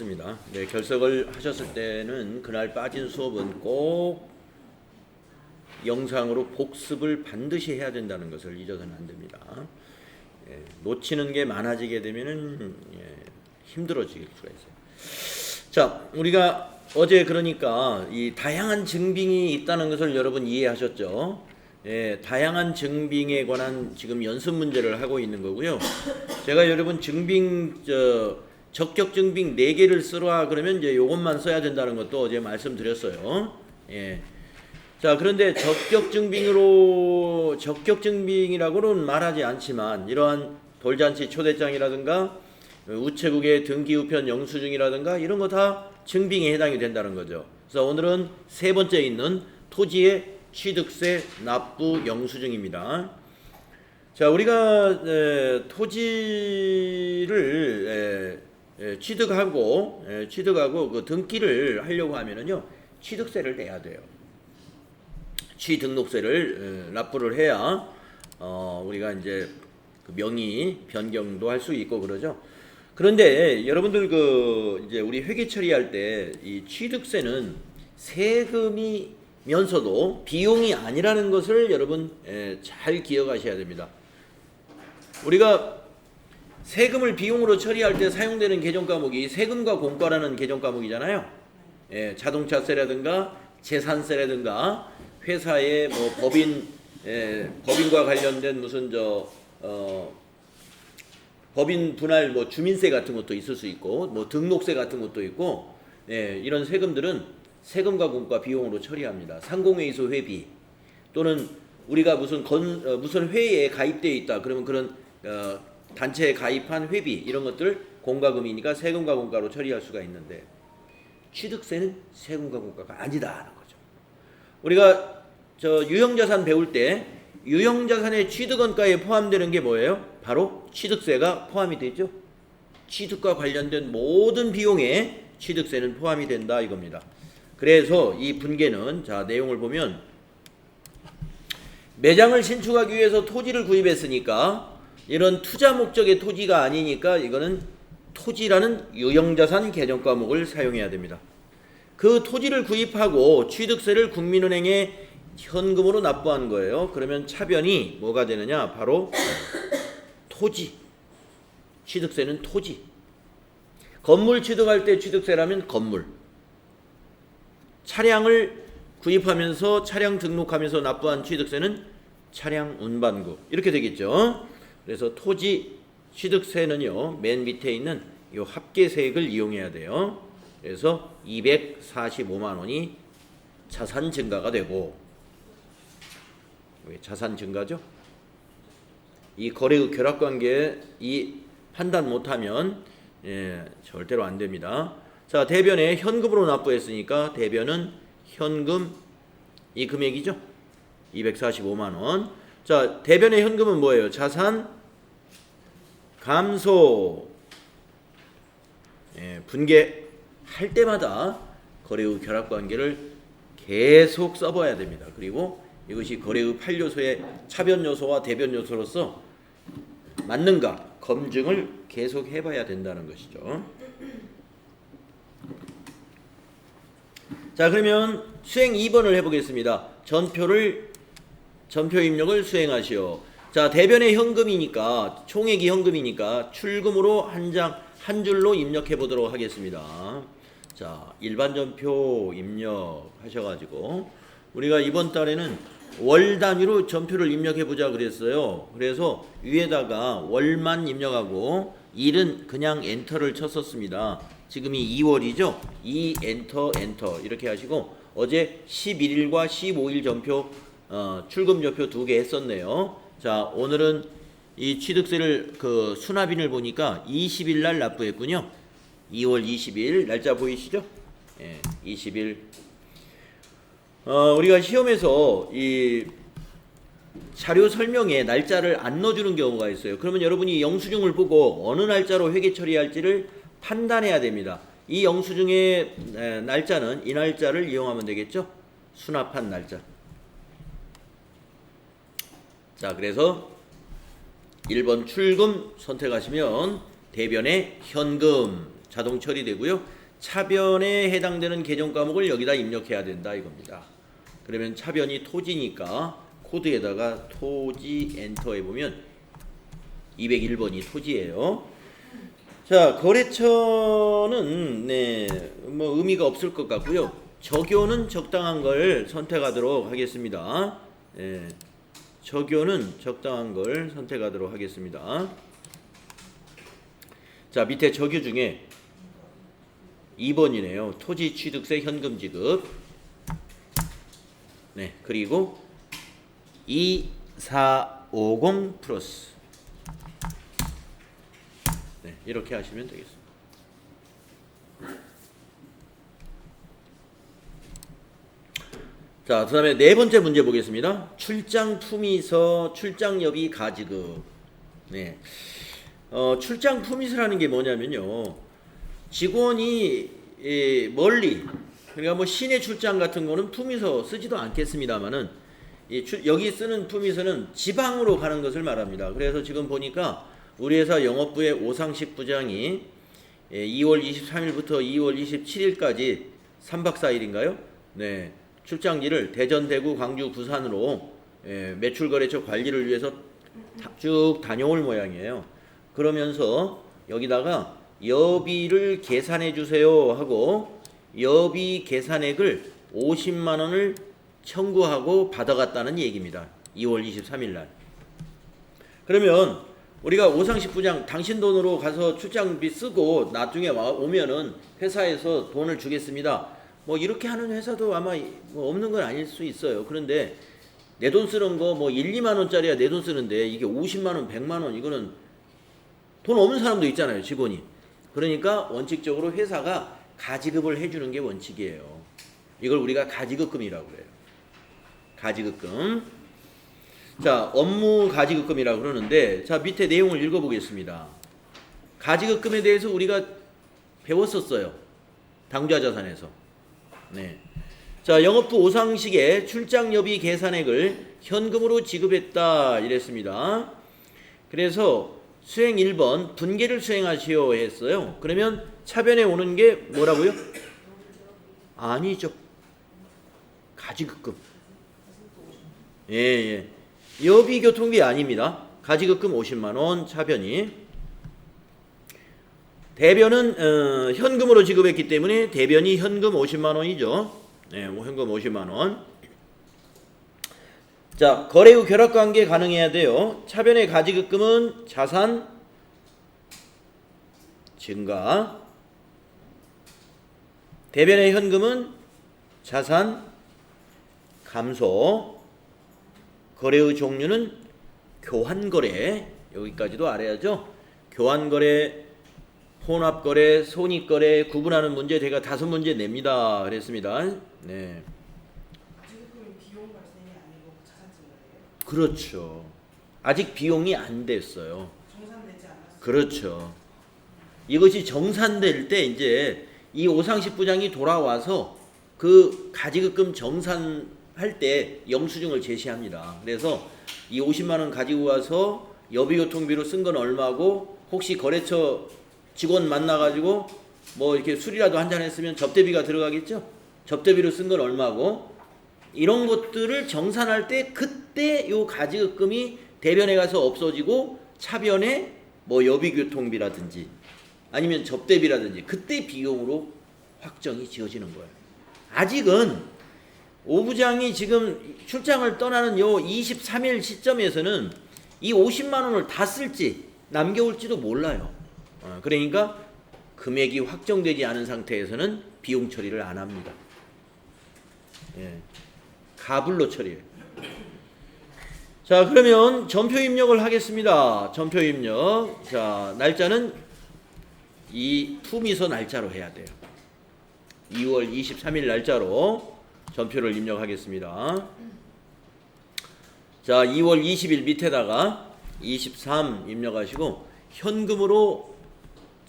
했습니다. 네, 결석을 하셨을 때는 그날 빠진 수업은 꼭 영상으로 복습을 반드시 해야 된다는 것을 잊어서는 안 됩니다. 놓치는 게 많아지게 되면은 힘들어질 수가 있어요. 자, 우리가 어제 그러니까 이 다양한 증빙이 있다는 것을 여러분 이해하셨죠? 다양한 증빙에 관한 지금 연습 문제를 하고 있는 거고요. 제가 여러분 적격 증빙 4개를 쓰라 그러면 이제 요것만 써야 된다는 것도 어제 말씀드렸어요. 자, 그런데 적격 증빙이라고는 말하지 않지만 이러한 돌잔치 초대장이라든가 우체국의 등기 우편 영수증이라든가 이런 거 다 증빙에 해당이 된다는 거죠. 그래서 오늘은 세 번째 있는 토지의 취득세 납부 영수증입니다. 자, 우리가 토지를 취득하고 그 등기를 하려고 하면은요, 취득세를 내야 돼요. 취등록세를 납부를 해야 우리가 이제 그 명의 변경도 할 수 있고 그러죠. 그런데 여러분들 이제 우리 회계 처리할 때 이 취득세는 세금이면서도 비용이 아니라는 것을 여러분 잘 기억하셔야 됩니다. 우리가 세금을 비용으로 처리할 때 사용되는 개정 과목이 세금과 공과라는 개정 과목이잖아요. 자동차세라든가 재산세라든가 회사의 뭐 법인과 관련된 무슨 법인 분할 뭐 주민세 같은 것도 있을 수 있고 뭐 등록세 같은 것도 있고 이런 세금들은 세금과 공과 비용으로 처리합니다. 상공회의소 회비 또는 우리가 무슨 회의에 가입되어 있다 그러면 그런 단체에 가입한 회비 이런 것들 공과금이니까 세금과 공과로 처리할 수가 있는데 취득세는 세금과 공과가 아니다는 거죠. 우리가 유형자산 배울 때 유형자산의 취득원가에 포함되는 게 뭐예요? 바로 취득세가 포함이 되죠. 취득과 관련된 모든 비용에 취득세는 포함이 된다 이겁니다. 그래서 이 분계는 자 내용을 보면 매장을 신축하기 위해서 토지를 구입했으니까 이런 투자 목적의 토지가 아니니까 이거는 토지라는 유형자산 개정 과목을 사용해야 됩니다. 그 토지를 구입하고 취득세를 국민은행에 현금으로 납부한 거예요. 그러면 차변이 뭐가 되느냐? 바로 토지. 취득세는 토지. 건물 취득할 때 취득세라면 건물. 차량을 구입하면서 차량 등록하면서 납부한 취득세는 차량 운반구. 이렇게 되겠죠. 그래서 토지 취득세는요. 맨 밑에 있는 이 합계세액을 이용해야 돼요. 그래서 245만 원이 자산 증가가 되고 왜 자산 증가죠? 이 거래의 결합관계 이 판단 못하면 절대로 안 됩니다. 자, 대변에 현금으로 납부했으니까 대변은 현금 이 금액이죠? 245만 원. 자, 대변의 현금은 뭐예요? 자산 감소. 분계할 때마다 거래의 결합관계를 계속 써봐야 됩니다. 그리고 이것이 거래의 8요소의 차변 요소와 대변 요소로서 맞는가 검증을 계속 해봐야 된다는 것이죠. 자, 그러면 수행 2번을 해보겠습니다. 전표 입력을 수행하시오. 자, 대변의 현금이니까 총액이 현금이니까 출금으로 한 줄로 입력해 보도록 하겠습니다. 자, 일반 전표 입력하셔가지고 우리가 이번 달에는 월 단위로 전표를 입력해 보자 그랬어요. 그래서 위에다가 월만 입력하고 일은 그냥 엔터를 쳤었습니다. 지금이 2월이죠. 2 엔터 이렇게 하시고 어제 11일과 15일 전표 출금 전표 2개 했었네요. 자, 오늘은 이 취득세를 수납인을 보니까 20일 날 납부했군요. 2월 20일 날짜 보이시죠? 20일. 우리가 시험에서 이 자료 설명에 날짜를 안 넣어주는 경우가 있어요. 그러면 여러분이 영수증을 보고 어느 날짜로 회계 처리할지를 판단해야 됩니다. 이 영수증의 날짜는 이 날짜를 이용하면 되겠죠? 수납한 날짜. 자, 그래서 1번 출금 선택하시면 대변에 현금 자동 처리되고요. 차변에 해당되는 계정 과목을 여기다 입력해야 된다 이겁니다. 그러면 차변이 토지니까 코드에다가 토지 엔터 해보면 201번이 토지예요. 자, 거래처는 뭐 의미가 없을 것 같고요. 적요는 적당한 걸 선택하도록 하겠습니다. 적요는 적당한 걸 선택하도록 하겠습니다. 자, 밑에 적요 중에 2번이네요. 토지 취득세 현금 지급. 네, 그리고 2450 플러스. 네, 이렇게 하시면 되겠습니다. 자, 그 다음에 네 번째 문제 보겠습니다. 출장 품위서 출장 여비 가지급. 네. 출장 품위서라는 게 뭐냐면요. 직원이 멀리, 그러니까 뭐 시내 출장 같은 거는 품위서 쓰지도 않겠습니다만은 여기 쓰는 품위서는 지방으로 가는 것을 말합니다. 그래서 지금 보니까 우리 회사 영업부의 오상식 부장이 2월 23일부터 2월 27일까지 3박 4일인가요? 네. 출장지를 대전, 대구, 광주, 부산으로 매출거래처 관리를 위해서 쭉 다녀올 모양이에요. 그러면서 여기다가 여비를 계산해 주세요 하고 여비 계산액을 50만 원을 청구하고 받아갔다는 얘기입니다. 2월 23일 날. 그러면 우리가 오상식 부장 당신 돈으로 가서 출장비 쓰고 나중에 오면은 회사에서 돈을 주겠습니다. 뭐 이렇게 하는 회사도 아마 뭐 없는 건 아닐 수 있어요. 그런데 내 돈 쓰는 거 뭐 1, 2만 원짜리야 내 돈 쓰는데 이게 50만 원, 100만 원 이거는 돈 없는 사람도 있잖아요, 직원이. 그러니까 원칙적으로 회사가 가지급을 해주는 게 원칙이에요. 이걸 우리가 가지급금이라고 그래요. 가지급금. 자, 업무 가지급금이라고 그러는데 자, 밑에 내용을 읽어보겠습니다. 가지급금에 대해서 우리가 배웠었어요. 당좌자산에서. 네. 자, 영업부 오상식의 출장여비 계산액을 현금으로 지급했다 이랬습니다. 그래서 수행 1번 분계를 수행하시오 했어요. 그러면 차변에 오는 게 뭐라고요? 아니죠. 가지급금. 예. 여비 교통비 아닙니다. 가지급금 50만 원 차변이. 대변은 현금으로 지급했기 때문에 대변이 현금 50만 원이죠. 네, 현금 50만 원. 자, 거래 후 결합관계 가능해야 돼요. 차변의 가지급금은 자산 증가, 대변의 현금은 자산 감소, 거래 후 종류는 교환거래, 여기까지도 알아야죠. 교환거래, 혼합거래, 손익거래 구분하는 문제 제가 5문제 냅니다. 그랬습니다. 네. 지금 비용 발생이 아니고 자산 증가예요? 그렇죠. 아직 비용이 안 됐어요. 정산되지 않았어요. 그렇죠. 이것이 정산될 때 이제 이 오상식 부장이 돌아와서 그 가지급금 정산할 때 영수증을 제시합니다. 그래서 이 50만 원 가지고 와서 여비교통비로 쓴 건 얼마고 혹시 거래처 직원 만나가지고 뭐 이렇게 술이라도 한잔 했으면 접대비가 들어가겠죠? 접대비로 쓴 건 얼마고 이런 것들을 정산할 때 그때 요 가지급금이 대변에 가서 없어지고 차변에 뭐 여비교통비라든지 아니면 접대비라든지 그때 비용으로 확정이 지어지는 거예요. 아직은 오 부장이 지금 출장을 떠나는 요 23일 시점에서는 이 50만 원을 다 쓸지 남겨올지도 몰라요. 그러니까 금액이 확정되지 않은 상태에서는 비용 처리를 안 합니다. 예. 가불로 처리해요. 자, 그러면 전표 입력을 하겠습니다. 전표 입력. 자, 날짜는 이 품위서 날짜로 해야 돼요. 2월 23일 날짜로 전표를 입력하겠습니다. 자, 2월 20일 밑에다가 23 입력하시고 현금으로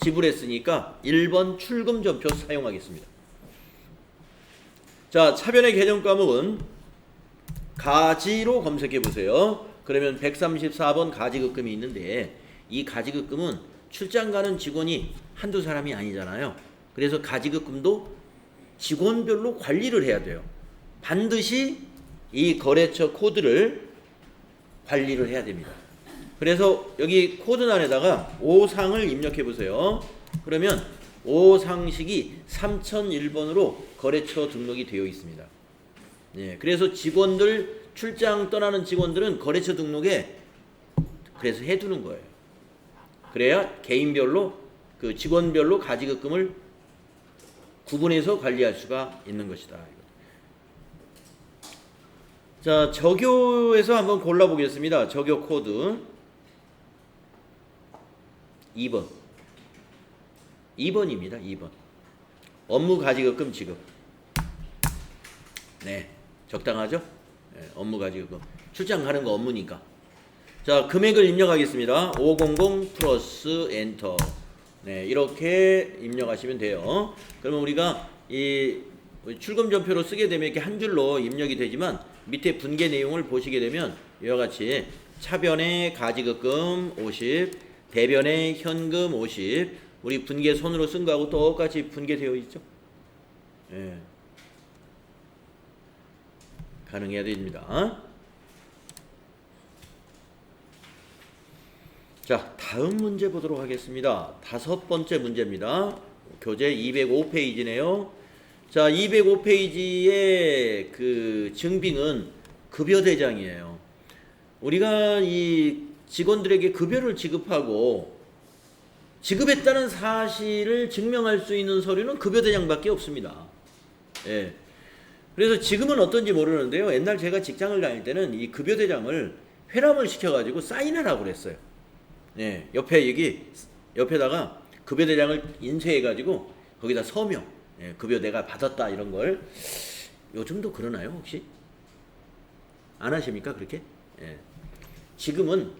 지불했으니까 1번 출금 전표 사용하겠습니다. 자, 차변의 계정 과목은 가지로 검색해 보세요. 그러면 134번 가지급금이 있는데 이 가지급금은 출장 가는 직원이 한두 사람이 아니잖아요. 그래서 가지급금도 직원별로 관리를 해야 돼요. 반드시 이 거래처 코드를 관리를 해야 됩니다. 그래서 여기 코드란에다가 5상을 입력해 보세요. 그러면 5상식이 3001번으로 거래처 등록이 되어 있습니다. 예, 그래서 직원들 출장 떠나는 직원들은 거래처 등록에 그래서 해두는 거예요. 그래야 개인별로 그 직원별로 가지급금을 구분해서 관리할 수가 있는 것이다. 자, 적요에서 한번 골라보겠습니다. 적요 코드 2번 2번입니다. 2번 업무 가지급금 지급. 네, 적당하죠? 네, 업무 가지급금 출장 가는 거 업무니까. 자, 금액을 입력하겠습니다. 500 플러스 엔터. 네, 이렇게 입력하시면 돼요. 그러면 우리가 이 출금 전표로 쓰게 되면 이렇게 한 줄로 입력이 되지만 밑에 분계 내용을 보시게 되면 이와 같이 차변에 가지급금 50, 대변에 현금 50, 우리 분계 손으로 쓴 거하고 똑같이 분계되어 있죠. 예. 가능해야 됩니다. 자, 다음 문제 보도록 하겠습니다. 5번째 문제입니다. 교재 205페이지네요. 자, 205페이지의 그 증빙은 급여 대장이에요. 우리가 이 직원들에게 급여를 지급하고 지급했다는 사실을 증명할 수 있는 서류는 급여 대장밖에 없습니다. 예. 그래서 지금은 어떤지 모르는데요. 옛날 제가 직장을 다닐 때는 이 급여 대장을 회람을 시켜가지고 사인하라고 그랬어요. 예, 옆에다가 급여 대장을 인쇄해가지고 거기다 서명, 예, 급여 내가 받았다 이런 걸. 요즘도 그러나요 혹시? 안 하십니까 그렇게? 예. 지금은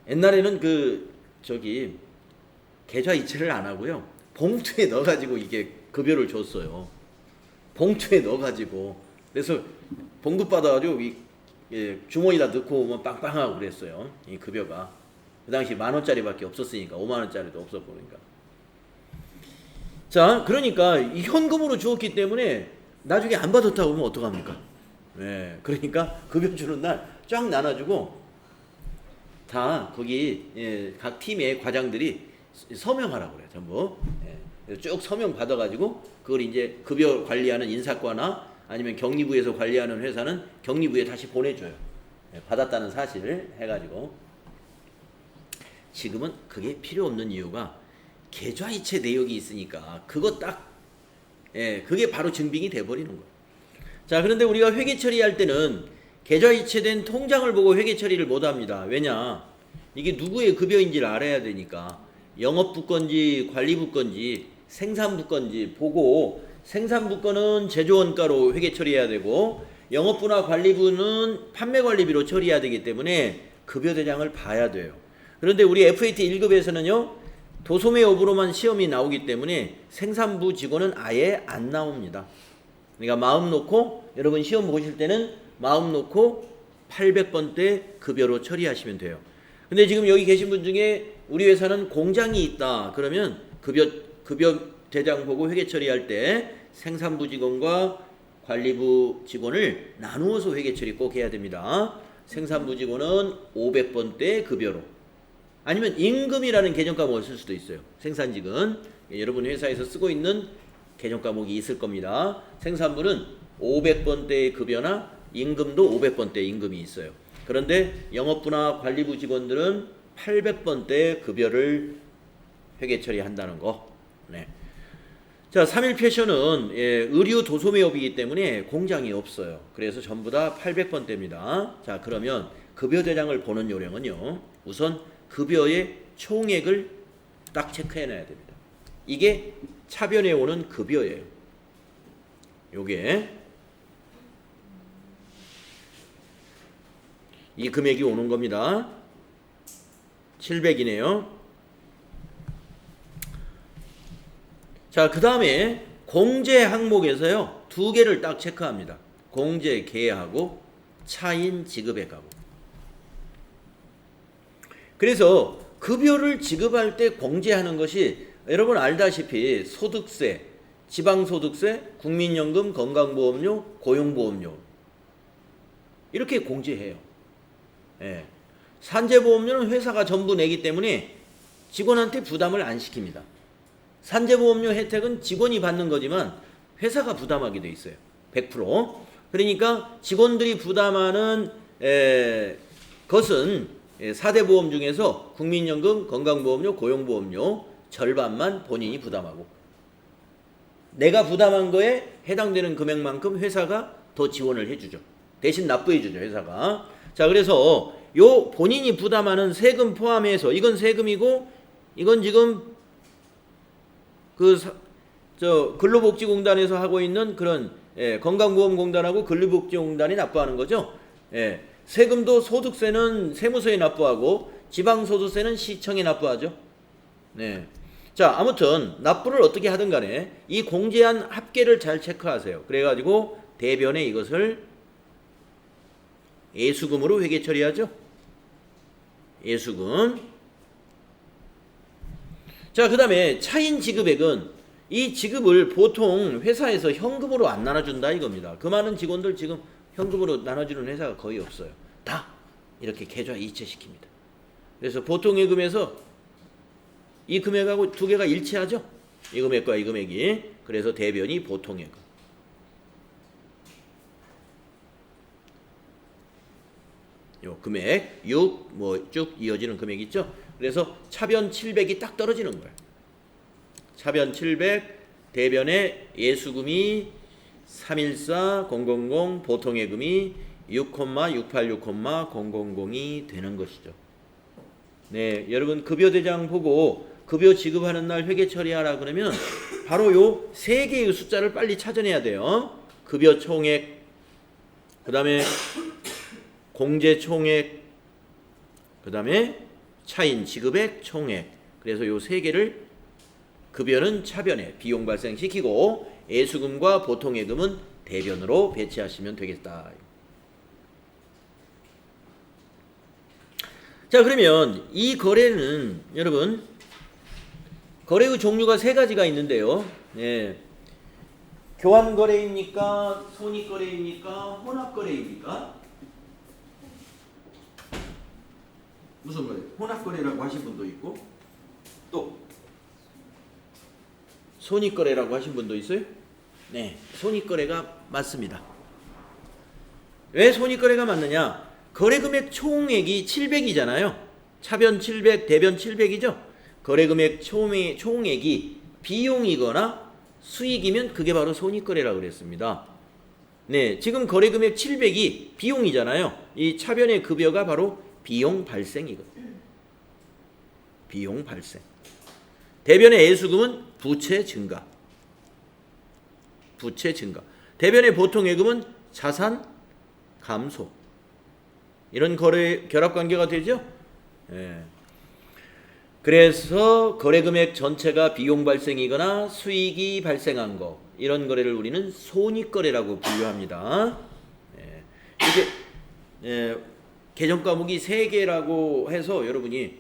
옛날에는 계좌 이체를 안 하고요, 봉투에 넣어가지고 이게 급여를 줬어요. 봉투에 넣어가지고. 그래서 봉급 받아가지고 주머니에다 넣고 오면 빵빵하고 그랬어요. 이 급여가. 그 당시 10,000원짜리밖에 없었으니까, 50,000원짜리도 없었고. 그러니까. 자, 그러니까 이 현금으로 주었기 때문에 나중에 안 받았다고 하면 어떡합니까? 네, 그러니까 급여 주는 날 쫙 나눠주고 다 거기 각 팀의 과장들이 서명하라고 그래요. 전부. 쭉 서명 받아가지고 그걸 이제 급여 관리하는 인사과나 아니면 격리부에서 관리하는 회사는 격리부에 다시 보내줘요. 받았다는 사실을 해가지고. 지금은 그게 필요 없는 이유가 계좌이체 내역이 있으니까 그거 딱, 그게 바로 증빙이 돼버리는 거예요. 자, 그런데 우리가 회계 처리할 때는 계좌이체된 통장을 보고 회계 처리를 못합니다. 왜냐? 이게 누구의 급여인지를 알아야 되니까. 영업부 건지 관리부 건지 생산부 건지 보고, 생산부 건은 제조원가로 회계 처리해야 되고 영업부나 관리부는 판매관리비로 처리해야 되기 때문에 급여 대장을 봐야 돼요. 그런데 우리 FAT 1급에서는요 도소매 여부로만 시험이 나오기 때문에 생산부 직원은 아예 안 나옵니다. 그러니까 마음 놓고, 여러분 시험 보실 때는 마음 놓고 800번대 급여로 처리하시면 돼요. 근데 지금 여기 계신 분 중에 우리 회사는 공장이 있다 그러면 급여 대장 보고 회계 처리할 때 생산부 직원과 관리부 직원을 나누어서 회계 처리 꼭 해야 됩니다. 생산부 직원은 500번대 급여로, 아니면 임금이라는 개정 과목을 쓸 수도 있어요. 생산직은 여러분 회사에서 쓰고 있는 개정 과목이 있을 겁니다. 생산부는 500번대의 급여나 임금도 500번대 임금이 있어요. 그런데 영업부나 관리부 직원들은 800번대 급여를 회계 처리한다는 거. 네. 자, 3일 패션은 의류 도소매업이기 때문에 공장이 없어요. 그래서 전부 다 800번대입니다. 자, 그러면 급여 대장을 보는 요령은요, 우선 급여의 총액을 딱 체크해놔야 됩니다. 이게 차변에 오는 급여예요. 요게 이 금액이 오는 겁니다. 700이네요. 자, 그 다음에 공제 항목에서요 2개를 딱 체크합니다. 공제 계하고 차인 지급액하고. 그래서 급여를 지급할 때 공제하는 것이 여러분 알다시피 소득세, 지방소득세, 국민연금, 건강보험료, 고용보험료 이렇게 공제해요. 예. 산재보험료는 회사가 전부 내기 때문에 직원한테 부담을 안 시킵니다. 산재보험료 혜택은 직원이 받는 거지만 회사가 부담하게 돼 있어요. 100%. 그러니까 직원들이 부담하는 것은 4대 보험 중에서 국민연금, 건강보험료, 고용보험료 절반만 본인이 부담하고 내가 부담한 거에 해당되는 금액만큼 회사가 더 지원을 해주죠. 대신 납부해주죠, 회사가. 자, 그래서 요 본인이 부담하는 세금 포함해서 이건 세금이고 이건 지금 근로복지공단에서 하고 있는 그런 건강보험공단하고 근로복지공단이 납부하는 거죠. 세금도 소득세는 세무서에 납부하고 지방소득세는 시청에 납부하죠. 네. 자, 아무튼 납부를 어떻게 하든 간에 이 공제한 합계를 잘 체크하세요. 그래가지고 대변에 이것을 예수금으로 회계 처리하죠. 예수금. 자, 그 다음에 차인 지급액은 이 지급을 보통 회사에서 현금으로 안 나눠준다 이겁니다. 그 많은 직원들 지금 현금으로 나눠주는 회사가 거의 없어요. 다 이렇게 계좌 이체시킵니다. 그래서 보통 예금에서 이 금액하고 두 개가 일치하죠. 이 금액과 이 금액이. 그래서 대변이 보통 예금. 요 금액 6 뭐 쭉 이어지는 금액 있죠. 그래서 차변 700이 딱 떨어지는 거예요. 차변 700 대변에 예수금이 314000 보통예금이 6,686,000이 되는 것이죠. 네, 여러분 급여대장 보고 급여 지급하는 날 회계 처리하라 그러면 바로 요 세 개의 숫자를 빨리 찾아내야 돼요. 급여 총액, 그 다음에 공제 총액, 그 다음에 차인 지급액 총액. 그래서 요 세 개를 급여는 차변에 비용 발생시키고 예수금과 보통예금은 대변으로 배치하시면 되겠다. 자, 그러면 이 거래는 여러분 거래의 종류가 세 가지가 있는데요. 교환거래입니까? 손익거래입니까? 혼합거래입니까? 무슨 거래? 혼합거래라고 하신 분도 있고 또 손익거래라고 하신 분도 있어요? 네, 손익거래가 맞습니다. 왜 손익거래가 맞느냐? 거래금액 총액이 700이잖아요. 차변 700, 대변 700이죠. 거래금액 총액이 비용이거나 수익이면 그게 바로 손익거래라고 그랬습니다. 네, 지금 거래금액 700이 비용이잖아요. 이 차변의 급여가 바로 비용 발생이거든요. 비용 발생. 대변의 예수금은 부채 증가. 부채 증가. 대변의 보통예금은 자산 감소. 이런 거래 결합관계가 되죠. 그래서 거래금액 전체가 비용 발생이거나 수익이 발생한 거, 이런 거래를 우리는 손익거래라고 분류합니다. 이게 계정 과목이 3개라고 해서 여러분이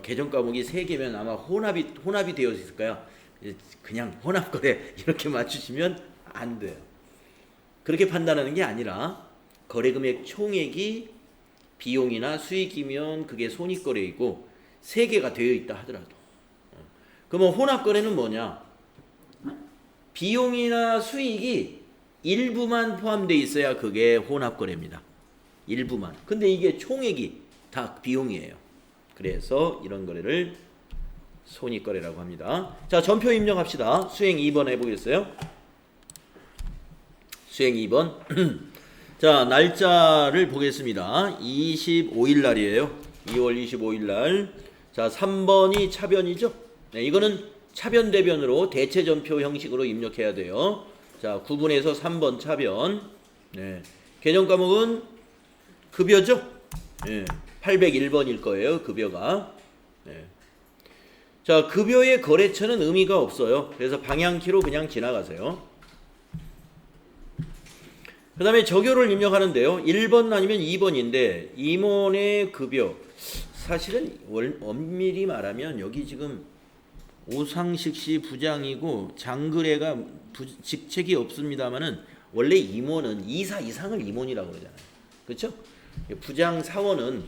계정 과목이 3개면 아마 혼합이 되어 있을 거야. 그냥 혼합거래 이렇게 맞추시면 안 돼요. 그렇게 판단하는 게 아니라 거래금액 총액이 비용이나 수익이면 그게 손익거래이고 3개가 되어 있다 하더라도. 그러면 혼합거래는 뭐냐? 비용이나 수익이 일부만 포함되어 있어야 그게 혼합거래입니다. 일부만. 근데 이게 총액이 다 비용이에요. 그래서 이런 거래를 손익거래라고 합니다. 자, 전표 입력합시다. 수행 2번 해보겠어요? 수행 2번. 자, 날짜를 보겠습니다. 25일 날이에요. 2월 25일 날. 자, 3번이 차변이죠. 네, 이거는 차변 대변으로 대체 전표 형식으로 입력해야 돼요. 자, 9분에서 3번 차변. 네. 개정 과목은 급여죠. 네. 801번일 거예요. 급여가. 네. 자, 급여의 거래처는 의미가 없어요. 그래서 방향키로 그냥 지나가세요. 그 다음에 적요를 입력하는데요. 1번 아니면 2번인데 임원의 급여 사실은 엄밀히 말하면 여기 지금 오상식 씨 부장이고 장그래가 직책이 없습니다만은 원래 임원은 이사 이상을 임원이라고 그러잖아요. 그렇죠? 부장 사원은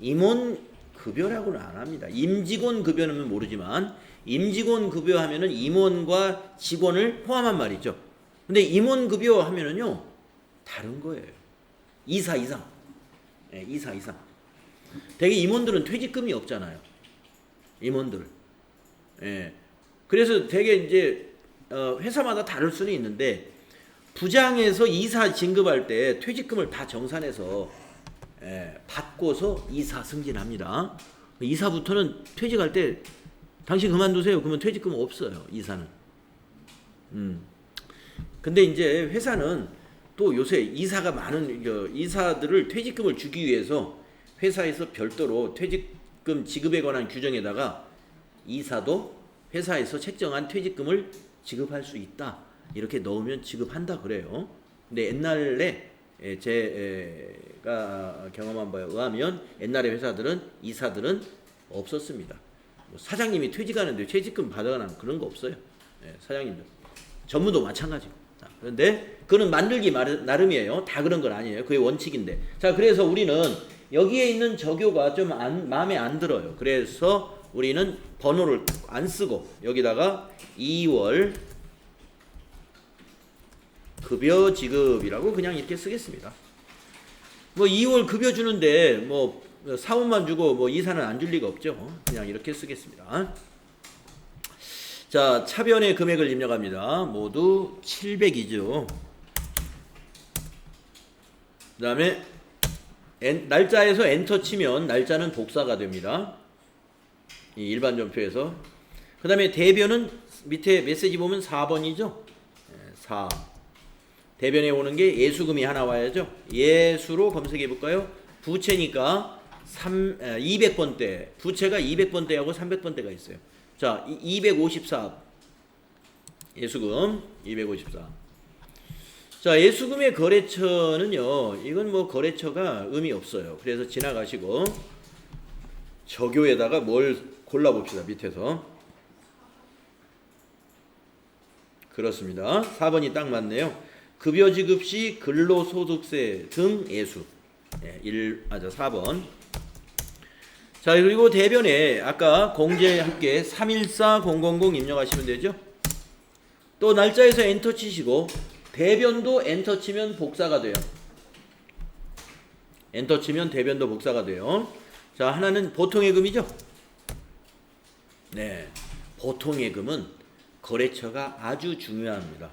임원 급여라고는 안 합니다. 임직원 급여는 모르지만 임직원 급여 하면은 임원과 직원을 포함한 말이죠. 근데 임원 급여 하면은요 다른 거예요. 이사 이상. 예, 이사 이상. 대개 임원들은 퇴직금이 없잖아요. 임원들. 예. 그래서 되게 이제 회사마다 다를 수는 있는데 부장에서 이사 진급할 때 퇴직금을 다 정산해서 받고서 이사 승진합니다. 이사부터는 퇴직할 때 당신 그만두세요. 그러면 퇴직금 없어요. 이사는. 근데 이제 회사는 또 요새 이사가 많은 이사들을 퇴직금을 주기 위해서 회사에서 별도로 퇴직금 지급에 관한 규정에다가 이사도 회사에서 책정한 퇴직금을 지급할 수 있다. 이렇게 넣으면 지급한다 그래요. 근데 옛날에 제가 경험한 바에 의하면 옛날에 회사들은 이사들은 없었습니다. 뭐 사장님이 퇴직하는데 퇴직금 받아가는 그런 거 없어요. 사장님들. 전무도 마찬가지고. 그런데 그거는 만들기 나름이에요. 다 그런 건 아니에요. 그게 원칙인데. 자, 그래서 우리는 여기에 있는 저교가 좀 마음에 안 들어요. 그래서 우리는 번호를 안 쓰고 여기다가 2월 급여 지급이라고 그냥 이렇게 쓰겠습니다. 뭐 2월 급여 주는데 뭐 사원만 주고 뭐 이사는 안 줄 리가 없죠. 그냥 이렇게 쓰겠습니다. 자, 차변의 금액을 입력합니다. 모두 700이죠. 그 다음에 날짜에서 엔터 치면 날짜는 복사가 됩니다. 이 일반 전표에서. 그 다음에 대변은 밑에 메시지 보면 4번이죠. 4. 대변에 오는 게 예수금이 하나 와야죠. 예수로 검색해 볼까요? 부채니까 200번대. 부채가 200번대하고 300번대가 있어요. 자, 254. 예수금 254. 자, 예수금의 거래처는요. 이건 뭐 거래처가 의미 없어요. 그래서 지나가시고 저교에다가 뭘 골라봅시다. 밑에서. 그렇습니다. 4번이 딱 맞네요. 급여 지급 시 근로소득세 등 예수. 4번. 자, 그리고 대변에 아까 공제합계 314000 입력하시면 되죠. 또 날짜에서 엔터 치시고 대변도 엔터 치면 복사가 돼요. 엔터 치면 대변도 복사가 돼요. 자, 하나는 보통예금이죠. 네, 보통예금은 거래처가 아주 중요합니다.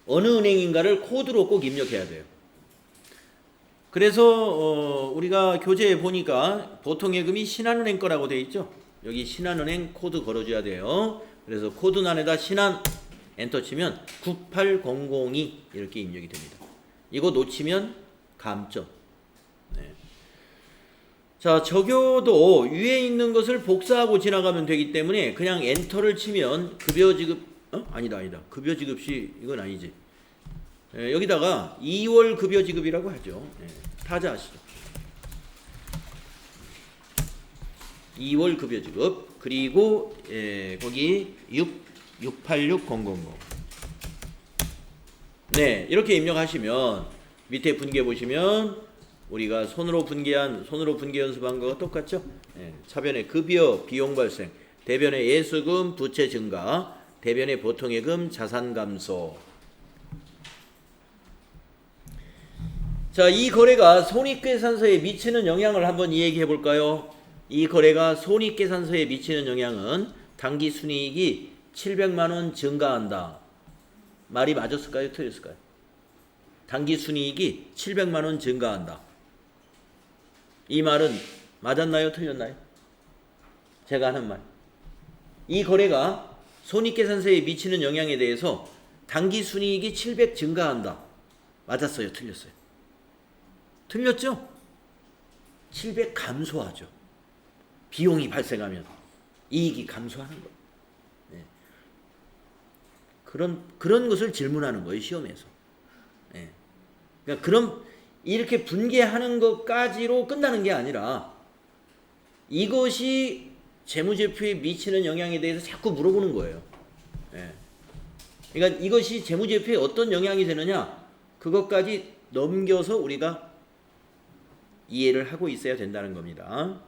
어느 은행인가를 코드로 꼭 입력해야 돼요. 그래서 우리가 교재에 보니까 보통예금이 신한은행 거라고 되어 있죠. 여기 신한은행 코드 걸어줘야 돼요. 그래서 코드란에다 신한 엔터 치면 98002 이렇게 입력이 됩니다. 이거 놓치면 감점. 네. 자, 저교도 위에 있는 것을 복사하고 지나가면 되기 때문에 그냥 엔터를 치면 급여 지급 아니다. 급여 지급 시 이건 아니지. 여기다가 2월 급여 지급이라고 하죠. 타자 아시죠? 2월 급여 지급. 그리고 거기 686000. 네, 이렇게 입력하시면 밑에 분계 보시면 우리가 손으로 분계 연습한 거가 똑같죠? 차변의 급여 비용 발생, 대변의 예수금 부채 증가, 대변의 보통예금 자산 감소. 자, 이 거래가 손익계산서에 미치는 영향을 한번 이야기해 볼까요? 이 거래가 손익계산서에 미치는 영향은 당기순이익이 700만원 증가한다. 말이 맞았을까요? 틀렸을까요? 당기순이익이 700만원 증가한다. 이 말은 맞았나요? 틀렸나요? 제가 하는 말. 이 거래가 손익계산서에 미치는 영향에 대해서 당기순이익이 700 증가한다. 맞았어요? 틀렸어요? 틀렸죠? 700 감소하죠. 비용이 발생하면 이익이 감소하는 거예요. 네. 그런 것을 질문하는 거예요, 시험에서. 네. 그러니까 이렇게 분개하는 것까지로 끝나는 게 아니라 이것이 재무제표에 미치는 영향에 대해서 자꾸 물어보는 거예요. 예. 그러니까 이것이 재무제표에 어떤 영향이 되느냐, 그것까지 넘겨서 우리가 이해를 하고 있어야 된다는 겁니다.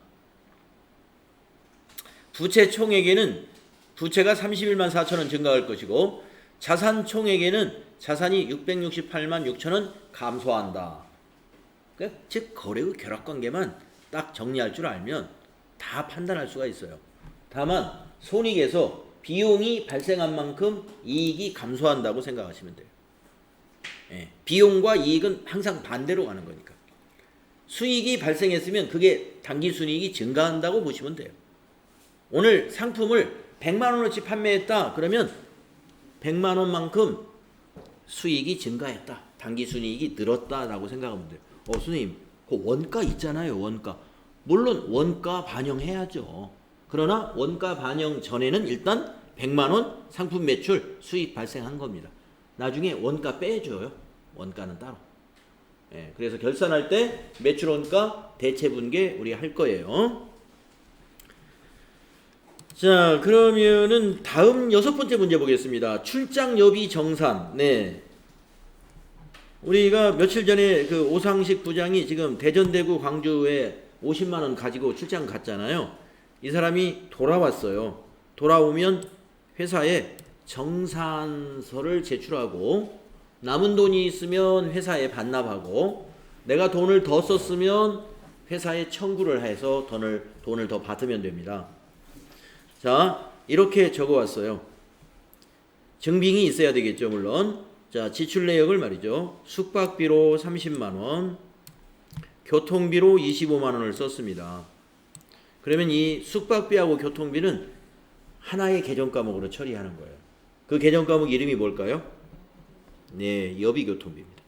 부채 총액에는 부채가 31만 4천원 증가할 것이고 자산 총액에는 자산이 668만 6천원 감소한다. 그러니까 즉 거래의 결합관계만 딱 정리할 줄 알면 다 판단할 수가 있어요. 다만 손익에서 비용이 발생한 만큼 이익이 감소한다고 생각하시면 돼요. 예, 비용과 이익은 항상 반대로 가는 거니까. 수익이 발생했으면 그게 당기순이익이 증가한다고 보시면 돼요. 오늘 상품을 100만원어치 판매했다 그러면 100만원만큼 수익이 증가했다, 당기순이익이 늘었다라고 생각하면 돼요. 선생님 그 원가 있잖아요. 원가. 물론 원가 반영해야죠. 그러나 원가 반영 전에는 일단 100만원 상품 매출 수익 발생한 겁니다. 나중에 원가 빼줘요. 원가는 따로. 예, 그래서 결산할 때 매출 원가 대체분계 우리 할 거예요. 자, 그러면은 다음 6번째 문제 보겠습니다. 출장 여비 정산. 네. 우리가 며칠 전에 그 오상식 부장이 지금 대전, 대구, 광주에 50만원 가지고 출장 갔잖아요. 이 사람이 돌아왔어요. 돌아오면 회사에 정산서를 제출하고 남은 돈이 있으면 회사에 반납하고 내가 돈을 더 썼으면 회사에 청구를 해서 돈을 더 받으면 됩니다. 자, 이렇게 적어왔어요. 증빙이 있어야 되겠죠, 물론. 자, 지출 내역을 말이죠. 숙박비로 30만원, 교통비로 25만원을 썼습니다. 그러면 이 숙박비하고 교통비는 하나의 계정 과목으로 처리하는 거예요. 그 계정 과목 이름이 뭘까요? 네, 여비교통비입니다.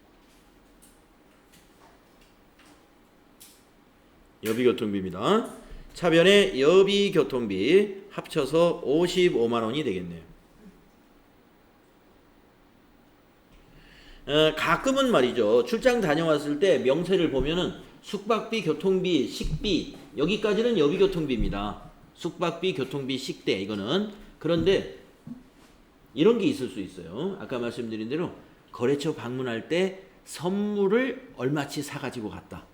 여비교통비입니다. 차변의 여비교통비 합쳐서 55만원이 되겠네요. 가끔은 말이죠. 출장 다녀왔을 때 명세를 보면은 숙박비, 교통비, 식비 여기까지는 여비교통비입니다. 숙박비, 교통비, 식대 이거는. 그런데 이런 게 있을 수 있어요. 아까 말씀드린 대로 거래처 방문할 때 선물을 얼마치 사가지고 갔다.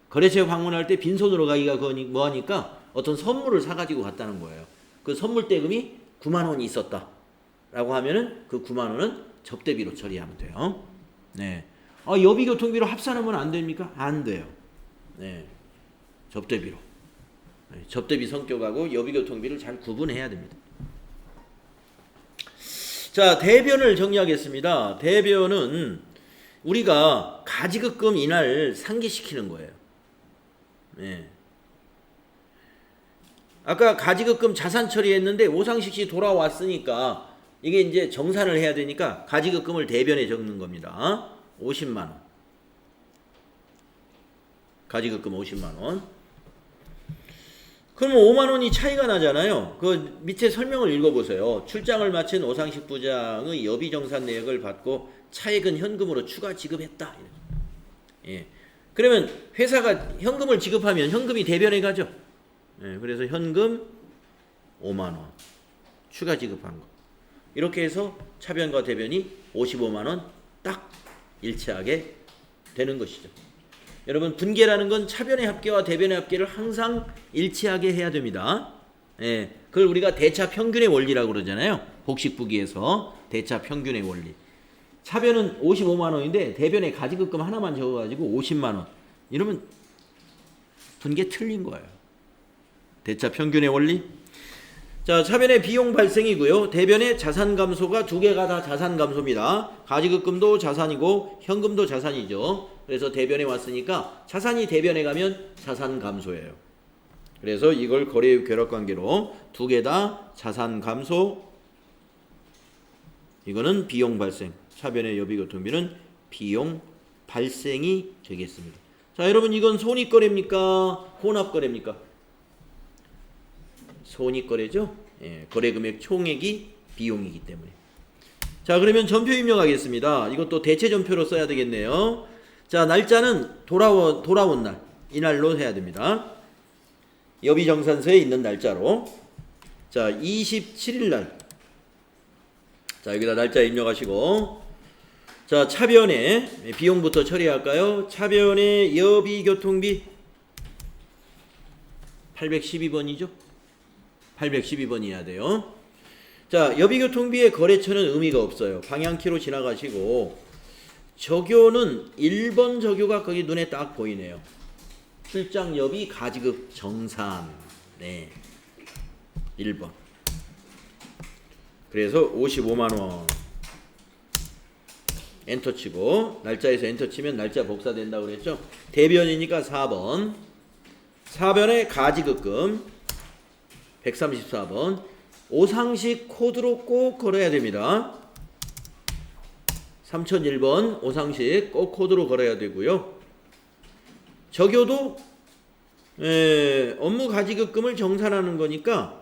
거래처 방문할 때 빈손으로 가기가 뭐하니까 어떤 선물을 사가지고 갔다는 거예요. 그 선물 대금이 9만원이 있었다 라고 하면은 그 9만원은 접대비로 처리하면 돼요. 네. 여비교통비로 합산하면 안 됩니까? 안 돼요. 네. 접대비로. 네. 접대비 성격하고 여비교통비를 잘 구분해야 됩니다. 자, 대변을 정리하겠습니다. 대변은 우리가 가지급금 이날 상기시키는 거예요. 네. 아까 가지급금 자산 처리했는데 오상식 씨 돌아왔으니까 이게 이제 정산을 해야 되니까 가지급금을 대변에 적는 겁니다. 50만원. 가지급금 50만원. 그러면 5만원이 차이가 나잖아요. 그 밑에 설명을 읽어보세요. 출장을 마친 오상식 부장의 여비정산 내역을 받고 차액은 현금으로 추가 지급했다. 예. 그러면 회사가 현금을 지급하면 현금이 대변에 가죠. 예. 그래서 현금 5만원 추가 지급한 거. 이렇게 해서 차변과 대변이 55만원 딱 일치하게 되는 것이죠. 여러분, 분계라는 건 차변의 합계와 대변의 합계를 항상 일치하게 해야 됩니다. 예, 그걸 우리가 대차 평균의 원리라고 그러잖아요. 복식부기에서 대차 평균의 원리. 차변은 55만원인데 대변에 가지급금 하나만 적어가지고 50만원. 이러면 분계 틀린 거예요. 대차 평균의 원리. 자, 차변의 비용 발생이고요. 대변의 자산 감소가 두 개가 다 자산 감소입니다. 가지급금도 자산이고 현금도 자산이죠. 그래서 대변에 왔으니까 자산이 대변에 가면 자산 감소예요. 그래서 이걸 거래의 결합관계로 두 개 다 자산 감소. 이거는 비용 발생. 차변의 여비교통비는 비용 발생이 되겠습니다. 자, 여러분, 이건 손익거래입니까? 혼합거래입니까? 손익거래죠. 예, 거래금액 총액이 비용이기 때문에. 자, 그러면 전표 입력하겠습니다. 이것도 대체 전표로 써야 되겠네요. 자, 날짜는 돌아온 날, 이날로 해야 됩니다. 여비정산서에 있는 날짜로 자 27일 날 자 여기다 날짜 입력하시고 자 차변에 비용부터 처리할까요? 차변에 여비교통비 812번이죠? 812번이어야 돼요. 자 여비교통비의 거래처는 의미가 없어요. 방향키로 지나가시고 적요는 1번 적요가 거기 눈에 딱 보이네요. 출장 여비 가지급 정산. 네. 1번. 그래서 55만 원. 엔터 치고 날짜에서 엔터 치면 날짜 복사된다고 그랬죠? 대변이니까 4번. 4변의 가지급금 134번. 오상식 코드로 꼭 걸어야 됩니다. 3001번 오상식 꼭 코드로 걸어야 되고요. 적요도 업무 가지급금을 정산하는 거니까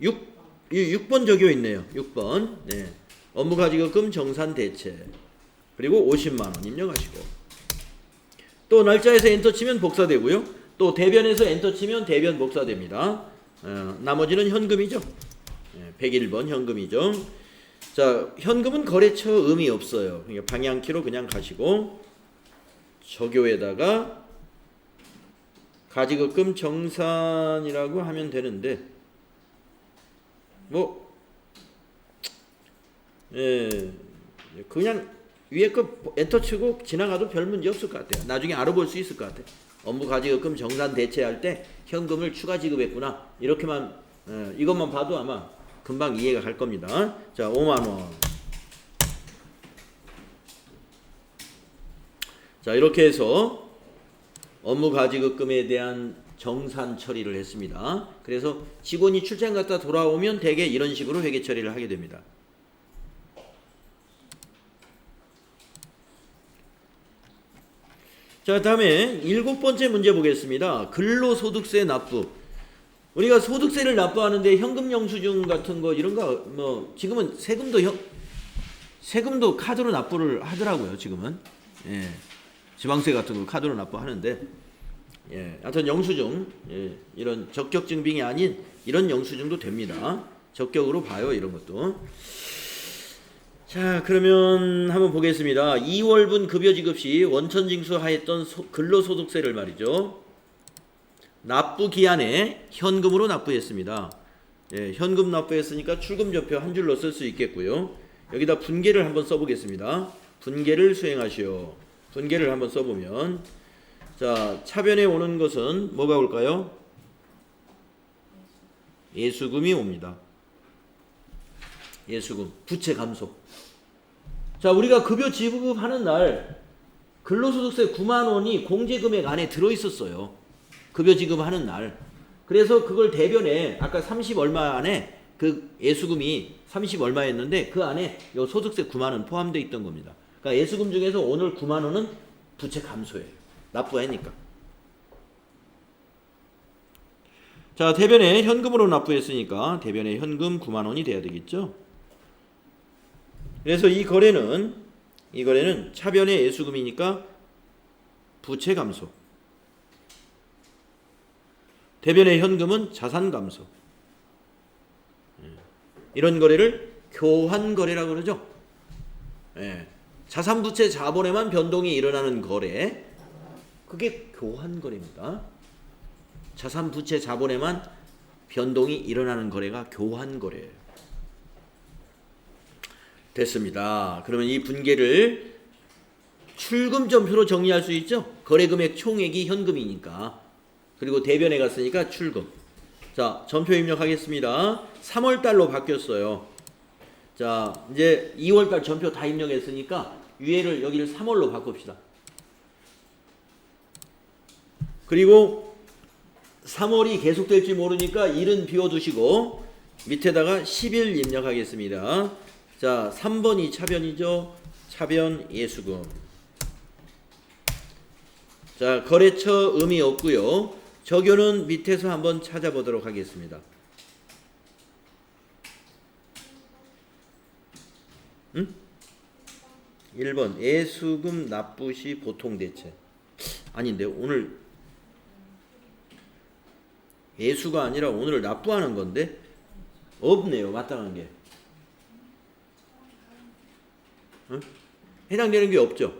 6번 적요 있네요. 6번 네. 업무 가지급금 정산 대체 그리고 50만원 입력하시고 또 날짜에서 엔터 치면 복사되고요. 또 대변에서 엔터 치면 대변 복사됩니다. 나머지는 현금이죠. 101번 현금이죠. 자 현금은 거래처 의미 없어요. 그러니까 방향키로 그냥 가시고 적요에다가 가지급금 정산이라고 하면 되는데 뭐 그냥 위에 거 엔터 치고 지나가도 별 문제 없을 것 같아요. 나중에 알아볼 수 있을 것 같아요. 업무 가지급금 정산 대체할 때 현금을 추가 지급했구나 이렇게만 이것만 봐도 아마 금방 이해가 갈 겁니다. 자 5만원. 자 이렇게 해서 업무 가지급금에 대한 정산 처리를 했습니다. 그래서 직원이 출장 갔다 돌아오면 대개 이런 식으로 회계 처리를 하게 됩니다. 자 다음에 7번째 문제 보겠습니다. 근로소득세 납부. 우리가 소득세를 납부하는데 현금 영수증 같은 거 이런 거 뭐 지금은 세금도 카드로 납부를 하더라고요. 지금은 지방세 같은 거 카드로 납부하는데 하여튼 영수증 이런 적격 증빙이 아닌 이런 영수증도 됩니다. 적격으로 봐요. 이런 것도. 자 그러면 한번 보겠습니다. 2월분 급여 지급 시 원천 징수하였던 근로소득세를 말이죠. 납부 기한에 현금으로 납부했습니다. 현금 납부했으니까 출금전표 한 줄로 쓸 수 있겠고요. 여기다 분계를 한번 써보겠습니다. 분계를 수행하시오. 분계를 한번 써보면 자 차변에 오는 것은 뭐가 올까요? 예수금이 옵니다. 예수금 부채 감소. 자 우리가 급여 지급하는 날 근로소득세 9만 원이 공제금액 안에 들어있었어요. 급여 지급하는 날. 그래서 그걸 대변에 아까 30 얼마 안에 그 예수금이 30 얼마였는데 그 안에 요 소득세 9만 원 포함되어 있던 겁니다. 그러니까 예수금 중에서 오늘 9만 원은 부채 감소예요. 납부하니까. 자 대변에 현금으로 납부했으니까 대변에 현금 9만 원이 돼야 되겠죠. 그래서 이 거래는 차변의 예수금이니까 부채 감소. 대변의 현금은 자산 감소. 이런 거래를 교환 거래라고 그러죠. 자산 부채 자본에만 변동이 일어나는 거래. 그게 교환 거래입니다. 자산 부채 자본에만 변동이 일어나는 거래가 교환 거래예요. 됐습니다. 그러면 이 분계를 출금전표로 정리할 수 있죠. 거래금액 총액이 현금이니까. 그리고 대변에 갔으니까 출금. 자, 전표 입력하겠습니다. 3월달로 바뀌었어요. 자, 이제 2월달 전표 다 입력했으니까 위에를 여기를 3월로 바꿉시다. 그리고 3월이 계속될지 모르니까 1은 비워두시고 밑에다가 10일 입력하겠습니다. 자, 3번이 차변이죠. 차변 예수금. 자, 거래처 의미 없고요. 적요는 밑에서 한번 찾아보도록 하겠습니다. 1번 예수금 납부 시 보통 대체. 아닌데 오늘 배수가 아니라 오늘 납부하는 건데 없네요. 마땅한 게. 응? 해당되는 게 없죠.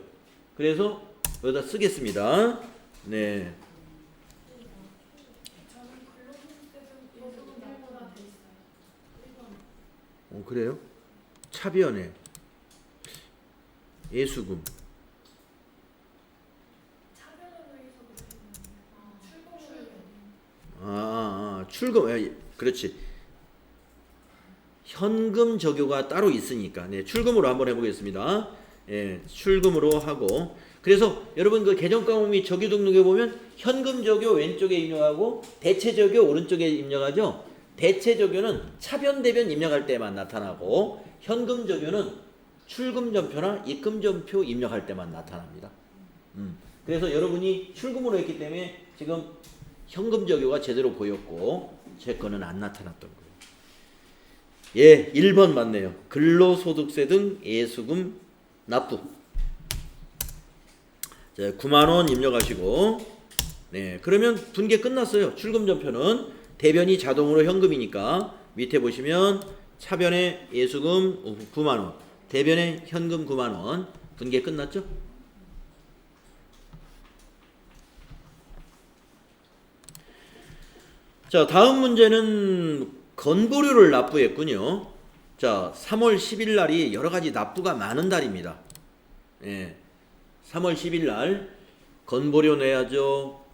그래서 여기다 쓰겠습니다. 네. 그래요? 차변에 예수금. 출금. 그렇지. 현금 적요가 따로 있으니까. 네, 출금으로 한번 해보겠습니다. 예, 출금으로 하고. 그래서 여러분 그 계정과목 및 적요 등록에 보면 현금 적요 왼쪽에 입력하고 대체 적요 오른쪽에 입력하죠. 대체 적요는 차변 대변 입력할 때만 나타나고 현금 적요는 출금 전표나 입금 전표 입력할 때만 나타납니다. 그래서 여러분이 출금으로 했기 때문에 지금 현금 적요가 제대로 보였고 제 거는 안 나타났던 거예요. 예, 1번 맞네요. 근로소득세 등 예수금 납부. 자, 9만원 입력하시고. 네, 그러면 분계 끝났어요. 출금 전표는 대변이 자동으로 현금이니까 밑에 보시면 차변에 예수금 9만원, 대변에 현금 9만원. 분계 끝났죠? 자, 다음 문제는 건보료를 납부했군요. 자, 3월 10일 날이 여러 가지 납부가 많은 달입니다. 예. 3월 10일 날 건보료 내야죠.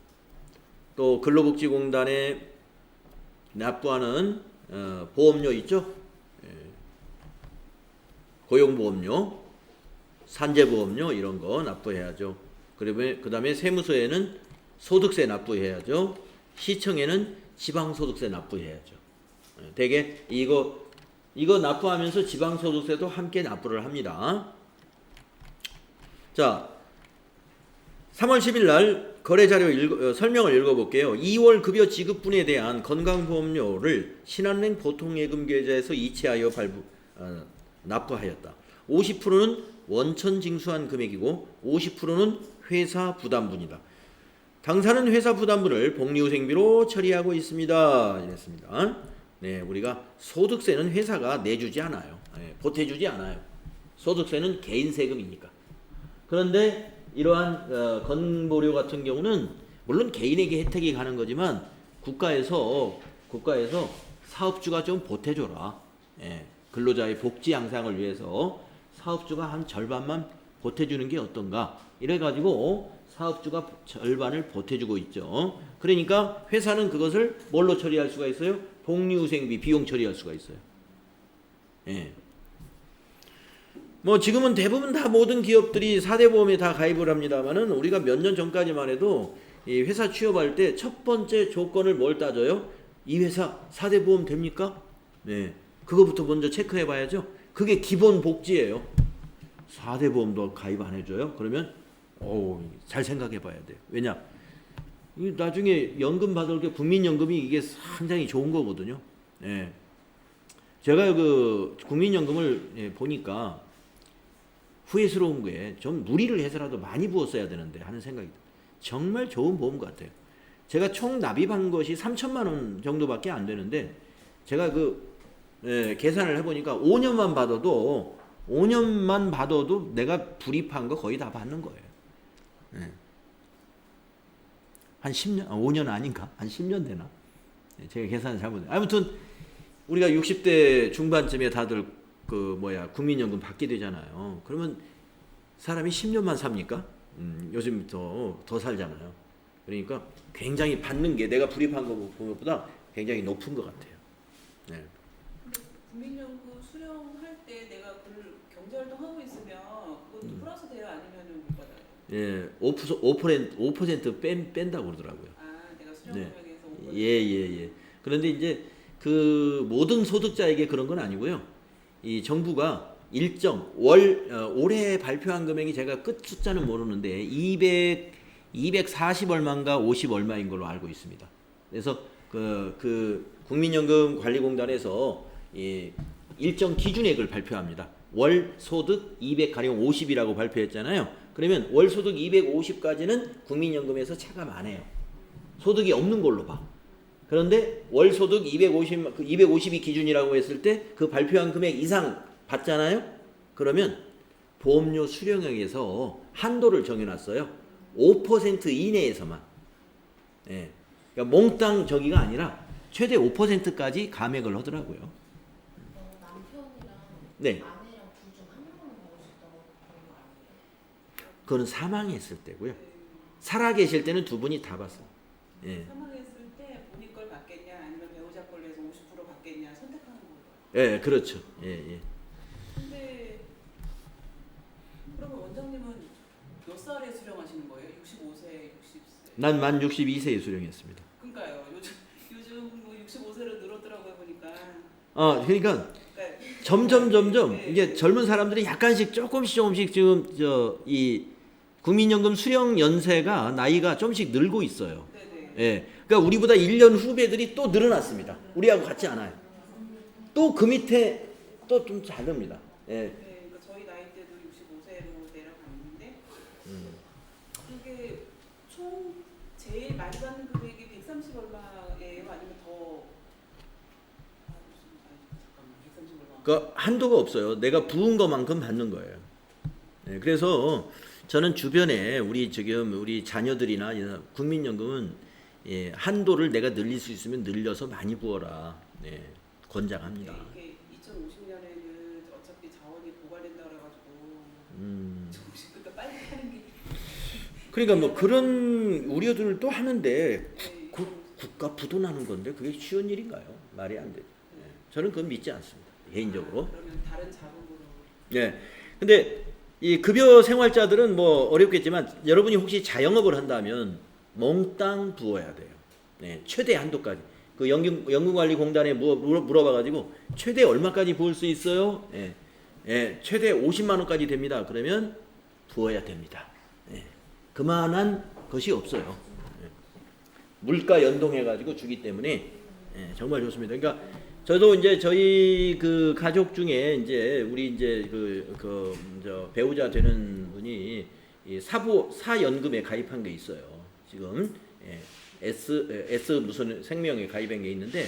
또 근로복지공단에 납부하는 보험료 있죠? 예. 고용보험료, 산재보험료 이런 거 납부해야죠. 그 다음에 세무서에는 소득세 납부해야죠. 시청에는 지방소득세 납부해야죠. 대개 이거 납부하면서 지방소득세도 함께 납부를 합니다. 자, 3월 10일 날 거래자료 설명을 읽어볼게요. 2월 급여 지급분에 대한 건강보험료를 신한은행 보통예금 계좌에서 이체하여 납부하였다. 50%는 원천 징수한 금액이고 50%는 회사 부담분이다. 당사는 회사 부담분을 복리후생비로 처리하고 있습니다. 이랬습니다. 네, 우리가 소득세는 회사가 내주지 않아요. 네, 보태주지 않아요. 소득세는 개인 세금이니까. 그런데 이러한 건보료 같은 경우는 물론 개인에게 혜택이 가는 거지만 국가에서 사업주가 좀 보태줘라. 예, 근로자의 복지 향상을 위해서 사업주가 한 절반만 보태주는 게 어떤가. 이래가지고 사업주가 절반을 보태주고 있죠. 그러니까 회사는 그것을 뭘로 처리할 수가 있어요? 복리후생비 비용 처리할 수가 있어요. 예. 뭐 지금은 대부분 다 모든 기업들이 4대 보험에 다 가입을 합니다만은 우리가 몇 년 전까지만 해도 이 회사 취업할 때 첫 번째 조건을 뭘 따져요? 이 회사 4대 보험 됩니까? 네. 그거부터 먼저 체크해 봐야죠. 그게 기본 복지예요. 4대 보험도 가입 안 해줘요? 그러면 잘 생각해 봐야 돼요. 왜냐? 나중에 연금 받을 게 국민연금이 이게 상당히 좋은 거거든요. 예. 제가 그 국민연금을 보니까 후회스러운 게 좀 무리를 해서라도 많이 부었어야 되는데 하는 생각이 듭니다. 정말 좋은 보험 같아요. 제가 총 납입한 것이 3천만 원 정도밖에 안 되는데 제가 계산을 해보니까 5년만 받아도 내가 불입한 거 거의 다 받는 거예요. 네. 한 10년, 5년 아닌가? 한 10년 되나? 네, 제가 계산을 잘못해요. 아무튼 우리가 60대 중반쯤에 다들 국민연금 받게 되잖아요. 그러면 사람이 10년만 삽니까? 요즘 더 살잖아요. 그러니까 굉장히 받는 게 내가 불입한 것보다 굉장히 높은 것 같아요. 네. 근데 국민연금 수령할 때 내가 그걸 경제활동 하고 있으면 그것도 플러스 돼요? 아니면 못 받아요? 예, 5% 뺀다고 그러더라고요. 내가 수령 금액에서 5%? 예. 그런데 이제 그 모든 소득자에게 그런 건 아니고요. 이 정부가 일정 올해 발표한 금액이 제가 끝 숫자는 모르는데 240 얼마인가 50 얼마인 걸로 알고 있습니다. 그래서 그 국민연금 관리공단에서 일정 기준액을 발표합니다. 월 소득 200 가령 50이라고 발표했잖아요. 그러면 월 소득 250까지는 국민연금에서 차감 안 해요. 소득이 없는 걸로 봐. 그런데 월소득 250이 기준이라고 했을 때 그 발표한 금액 이상 받잖아요. 그러면 보험료 수령액에서 한도를 정해놨어요. 5% 이내에서만. 예. 그러니까 몽땅 저기가 아니라 최대 5%까지 감액을 하더라고요. 남편이랑 네. 아내랑 둘 중 한 명만 받을 수 있다고 그런 거 아니에요? 그거는 사망했을 때고요. 살아 계실 때는 두 분이 다 받아요. 예. 사망했을 때 본인 걸 받겠냐 아니면 배우자 걸로 해서 50% 받겠냐 선택하는 거예요. 예, 그렇죠. 예, 예. 근데 그러면 원장님은 몇 살에 수령하시는 거예요? 65세, 60세? 난 만 62세에 수령했습니다. 그러니까요. 요즘 뭐 65세로 늘었더라고요 보니까. 그러니까 그러니까 점점 네. 이게 젊은 사람들이 약간씩 조금씩 지금 이 국민연금 수령 연세가 나이가 조금씩 늘고 있어요. 네네. 예. 그러니까 우리보다 1년 후배들이 또 늘어났습니다. 우리하고 같지 않아요. 또 그 밑에 또 좀 다릅니다. 예. 네, 그러니까 저희 나이 때도 65세로 내려갔는데 그게 총 제일 많이 받는 금액이 130 얼마예요? 아니면 더? 잠깐만, 130 얼마? 그 한도가 없어요. 내가 부은 것만큼 받는 거예요. 예. 그래서 저는 주변에 우리 자녀들이나 국민연금은 예, 한도를 내가 늘릴 수 있으면 늘려서 많이 부어라. 예, 권장합니다. 이게 2050년에는 어차피 자원이 고갈된다 그래가지고 조금씩 그러니까 빨리 하는 게 그러니까 뭐 그런 우려들을 또 하는데 네, 국가 부도나는 건데 그게 쉬운 일인가요? 말이 안 되죠. 예, 저는 그건 믿지 않습니다. 개인적으로. 그러면 다른 자금으로 예. 근데 이 급여 생활자들은 뭐 어렵겠지만 여러분이 혹시 자영업을 한다면 몽땅 부어야 돼요. 네, 최대 한도까지. 그 연금관리공단에 물어봐가지고 최대 얼마까지 부을 수 있어요? 예, 예, 최대 50만 원까지 됩니다. 그러면 부어야 됩니다. 예, 그만한 것이 없어요. 예, 물가 연동해가지고 주기 때문에 예, 정말 좋습니다. 그러니까 저도 이제 저희 그 가족 중에 이제 우리 이제 저 배우자 되는 분이 이 사연금에 가입한 게 있어요. 지금 예, S 무슨 생명에 가입한 게 있는데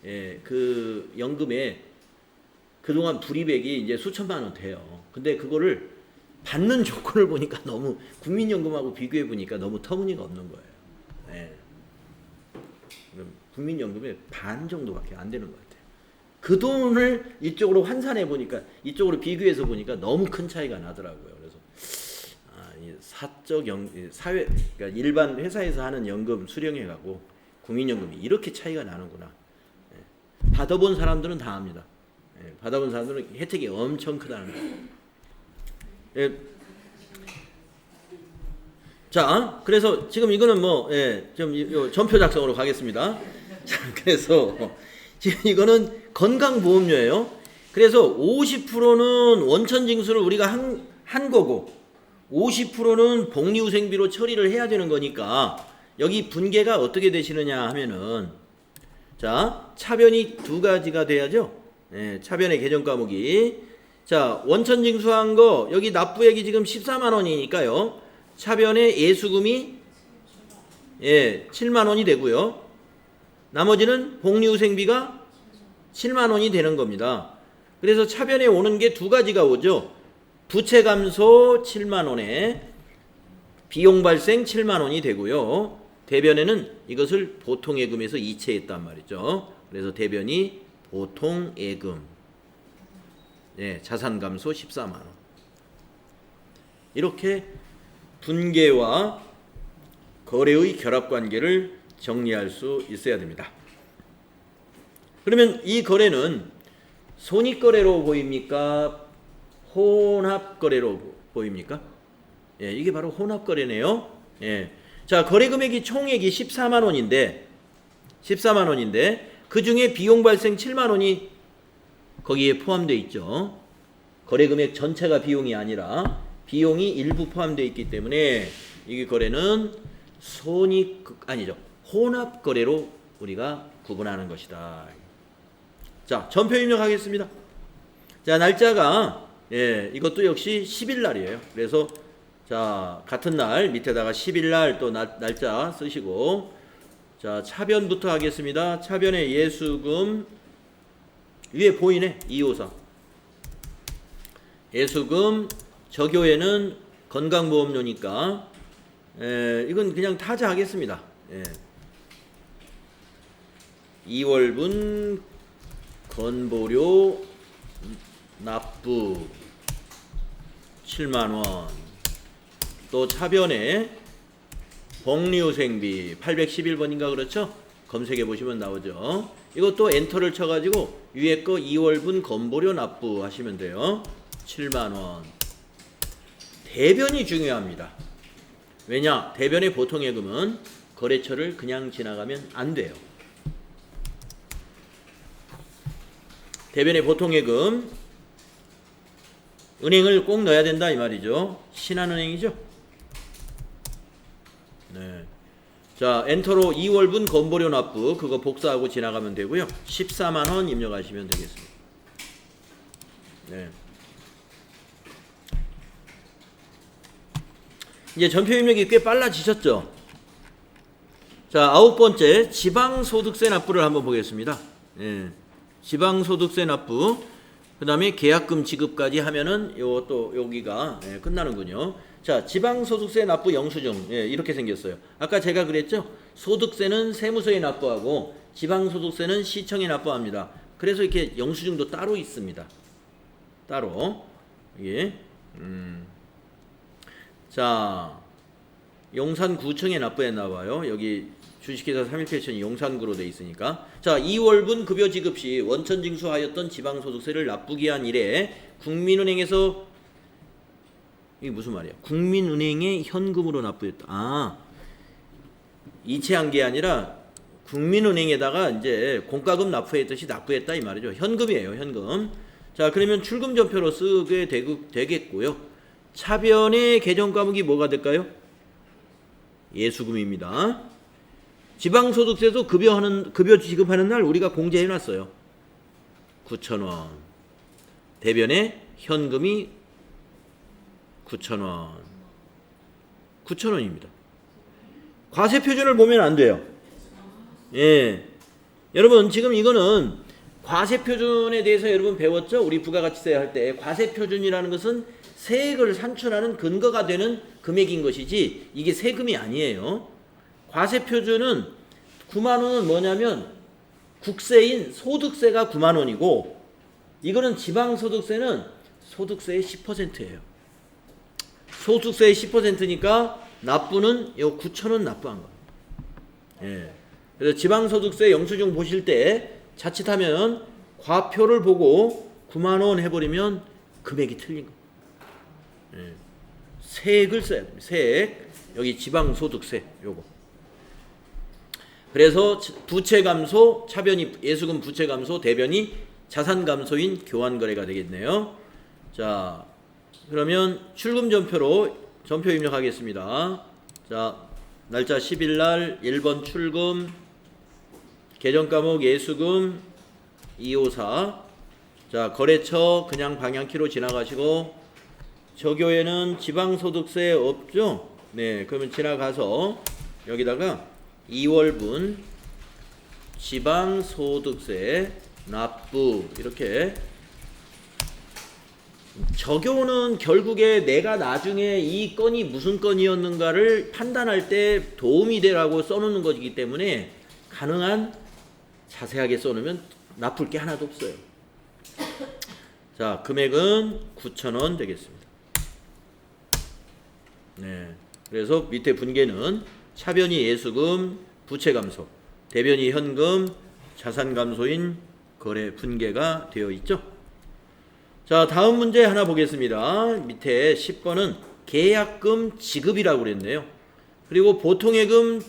예, 그 연금에 그동안 불이백이 이제 수천만 원 돼요. 근데 그거를 받는 조건을 보니까 너무 국민연금하고 비교해 보니까 너무 터무니가 없는 거예요. 예. 국민연금의 반 정도밖에 안 되는 것 같아요. 그 돈을 이쪽으로 환산해 보니까 이쪽으로 비교해서 보니까 너무 큰 차이가 나더라고요. 그래서 이 사적 사회 그러니까 일반 회사에서 하는 연금 수령액하고 국민연금이 이렇게 차이가 나는구나. 예. 받아본 사람들은 다 압니다. 예. 받아본 사람들은 혜택이 엄청 크다는 거예요. 예. 자, 그래서 지금 이거는 뭐 좀 전표 작성으로 가겠습니다. 자, 그래서 지금 이거는 건강보험료예요. 그래서 50%는 원천징수를 우리가 한 거고 50%는 복리후생비로 처리를 해야 되는 거니까 여기 분계가 어떻게 되시느냐 하면은 자, 차변이 두 가지가 돼야죠. 예, 차변의 개정 과목이 자, 원천징수한 거 여기 납부액이 지금 14만 원이니까요. 차변의 예수금이 7만 원이 되고요. 나머지는 복리후생비가 7만 원이 되는 겁니다. 그래서 차변에 오는 게 두 가지가 오죠. 부채 감소 7만 원에 비용 발생 7만 원이 되고요. 대변에는 이것을 보통예금에서 이체했단 말이죠. 그래서 대변이 보통예금. 자산 감소 14만 원. 이렇게 분계와 거래의 결합관계를 정리할 수 있어야 됩니다. 그러면 이 거래는 손익거래로 보입니까? 혼합거래로 보입니까? 예, 이게 바로 혼합거래네요. 예. 자, 거래금액이 총액이 14만 원인데 그 중에 비용 발생 7만 원이 거기에 포함되어 있죠. 거래금액 전체가 비용이 아니라 비용이 일부 포함되어 있기 때문에 이 거래는 혼합거래로 우리가 구분하는 것이다. 자, 전표 입력하겠습니다. 자, 날짜가 이것도 역시 10일 날이에요. 그래서 자, 같은 날 밑에다가 10일 날 또 날짜 쓰시고 자, 차변부터 하겠습니다. 차변의 예수금 위에 보이네. 254. 예수금 저교에는 건강보험료니까 이건 그냥 타자 하겠습니다. 2월분 건보료 납부 7만원. 또 차변에 복리후생비 811번인가 그렇죠? 검색해 보시면 나오죠. 이것도 엔터를 쳐가지고 위에 거 2월분 건보료 납부 하시면 돼요. 7만원. 대변이 중요합니다. 왜냐? 대변의 보통예금은 거래처를 그냥 지나가면 안 돼요. 대변의 보통예금 은행을 꼭 넣어야 된다 이 말이죠. 신한은행이죠. 네. 자, 엔터로 2월분 건보료 납부 그거 복사하고 지나가면 되고요. 14만원 입력하시면 되겠습니다. 네. 이제 전표 입력이 꽤 빨라지셨죠? 자, 9번째 지방소득세 납부를 한번 보겠습니다. 지방소득세 납부, 그 다음에 계약금 지급까지 하면은 요것도 여기가 끝나는군요. 자, 지방소득세 납부 영수증 이렇게 생겼어요. 아까 제가 그랬죠? 소득세는 세무서에 납부하고 지방소득세는 시청에 납부합니다. 그래서 이렇게 영수증도 따로 있습니다. 따로. 예. 자, 용산구청에 납부했나봐요. 여기 주식회사 3.1패션이 용산구로 돼 있으니까. 자, 2월분 급여 지급 시 원천 징수하였던 지방소득세를 납부기한 이래 국민은행에서 이게 무슨 말이야? 국민은행에 현금으로 납부했다. 아, 이체한 게 아니라 국민은행에다가 이제 공과금 납부했듯이 납부했다 이 말이죠. 현금이에요, 현금. 자, 그러면 출금 전표로 쓰게 되겠고요. 차변의 계정 과목이 뭐가 될까요? 예수금입니다. 지방소득세도 급여 지급하는 날 우리가 공제해 놨어요. 9,000원. 대변에 현금이 9,000원. 9,000원입니다. 과세 표준을 보면 안 돼요. 예. 여러분, 지금 이거는 과세 표준에 대해서 여러분 배웠죠? 우리 부가가치세 할 때 과세 표준이라는 것은 세액을 산출하는 근거가 되는 금액인 것이지 이게 세금이 아니에요. 과세 표준은 9만 원은 뭐냐면 국세인 소득세가 9만 원이고 이거는 지방소득세는 소득세의 10%예요. 소득세의 10%니까 납부는 요 9,000원 납부한 거예요. 예. 그래서 지방소득세 영수증 보실 때 자칫하면 과표를 보고 9만 원 해버리면 금액이 틀린 거예요. 예. 세액을 써야 됩니다. 세액. 여기 지방소득세 요거. 그래서 부채 감소, 차변이 예수금 부채 감소, 대변이 자산 감소인 교환 거래가 되겠네요. 자, 그러면 출금 전표로 전표 입력하겠습니다. 자, 날짜 10일 날 1번 출금, 계정 과목 예수금 254. 자, 거래처 그냥 방향키로 지나가시고 저교에는 지방소득세 없죠? 네, 그러면 지나가서 여기다가 2월분 지방소득세 납부 이렇게. 저교는 결국에 내가 나중에 이 건이 무슨 건이었는가를 판단할 때 도움이 되라고 써놓는 것이기 때문에 가능한 자세하게 써놓으면 나쁠 게 하나도 없어요. 자, 금액은 9,000원 되겠습니다. 네, 그래서 밑에 분계는 차변이 예수금, 부채 감소, 대변이 현금, 자산 감소인 거래 분계가 되어 있죠. 자, 다음 문제 하나 보겠습니다. 밑에 10번은 계약금 지급이라고 그랬네요. 그리고 보통예금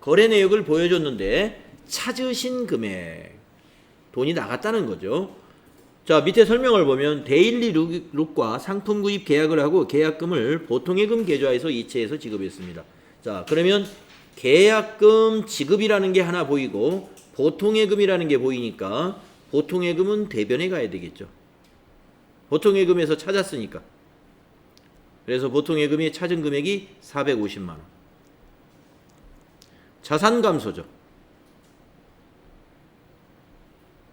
거래 내역을 보여줬는데 찾으신 금액, 돈이 나갔다는 거죠. 자, 밑에 설명을 보면 데일리 룩과 상품 구입 계약을 하고 계약금을 보통예금 계좌에서 이체해서 지급했습니다. 자, 그러면 계약금 지급이라는 게 하나 보이고 보통예금이라는 게 보이니까 보통예금은 대변에 가야 되겠죠. 보통예금에서 찾았으니까. 그래서 보통예금이 찾은 금액이 450만 원. 자산 감소죠.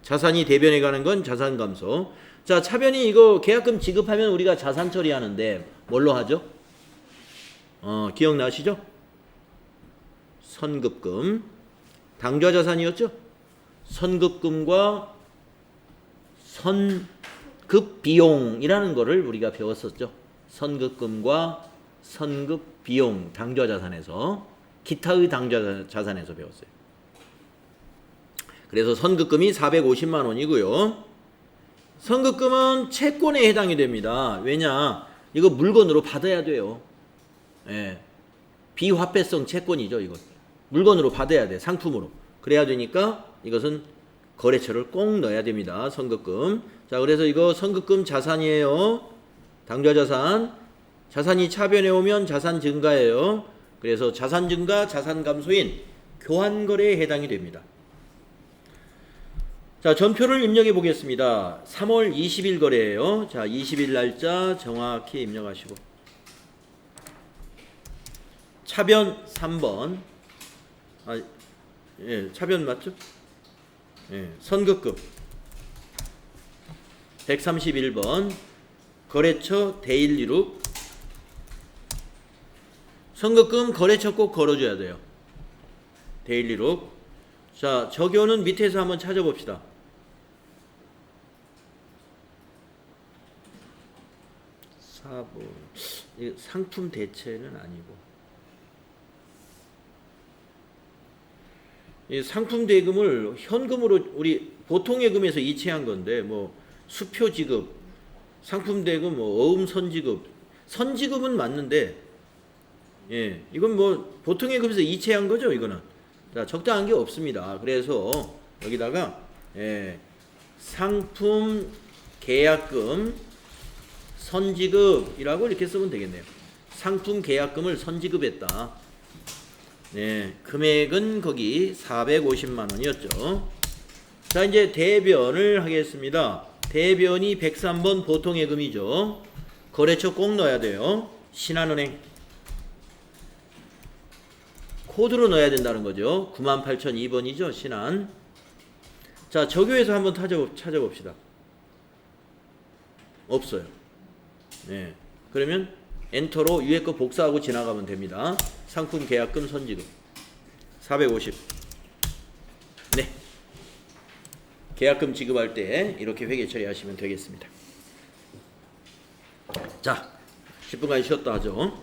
자산이 대변에 가는 건 자산 감소. 자, 차변이 이거 계약금 지급하면 우리가 자산 처리하는데 뭘로 하죠? 기억나시죠? 선급금. 당좌 자산이었죠? 선급금과 선급 비용이라는 거를 우리가 배웠었죠. 선급금과 선급 비용 당좌 자산에서 기타의 당좌 자산에서 배웠어요. 그래서 선급금이 450만 원이고요. 선급금은 채권에 해당이 됩니다. 왜냐? 이거 물건으로 받아야 돼요. 예. 비화폐성 채권이죠, 이거. 물건으로 받아야 돼, 상품으로. 그래야 되니까 이것은 거래처를 꼭 넣어야 됩니다. 선급금. 자, 그래서 이거 선급금 자산이에요. 당좌 자산. 자산이 차변에 오면 자산 증가예요. 그래서 자산 증가, 자산 감소인 교환 거래에 해당이 됩니다. 자, 전표를 입력해 보겠습니다. 3월 20일 거래예요. 자, 20일 날짜 정확히 입력하시고. 차변 3번. 예, 차변 맞죠? 예, 선급금 131번. 거래처 대일리룩. 선급금 거래처 꼭 걸어줘야 돼요. 대일리룩. 자, 적요는 밑에서 한번 찾아봅시다. 이거 상품 대체는 아니고. 이 상품 대금을 현금으로 우리 보통 예금에서 이체한 건데 뭐 수표 지급, 상품 대금, 뭐 어음 선지급, 선지급은 맞는데 예, 이건 뭐 보통 예금에서 이체한 거죠, 이거는. 자, 적당한 게 없습니다. 그래서 여기다가 예, 상품 계약금 선지급이라고 이렇게 쓰면 되겠네요. 상품 계약금을 선지급했다. 네, 금액은 거기 450만 원이었죠. 자, 이제 대변을 하겠습니다. 대변이 103번 보통예금이죠. 거래처 꼭 넣어야 돼요. 신한은행. 코드로 넣어야 된다는 거죠. 98,002번이죠. 신한. 자, 적요에서 한번 찾아봅시다. 없어요. 네, 그러면 엔터로 위에 거 복사하고 지나가면 됩니다. 상품 계약금 선지급 450. 네, 계약금 지급할 때 이렇게 회계 처리하시면 되겠습니다. 자, 10분간 쉬었다 하죠.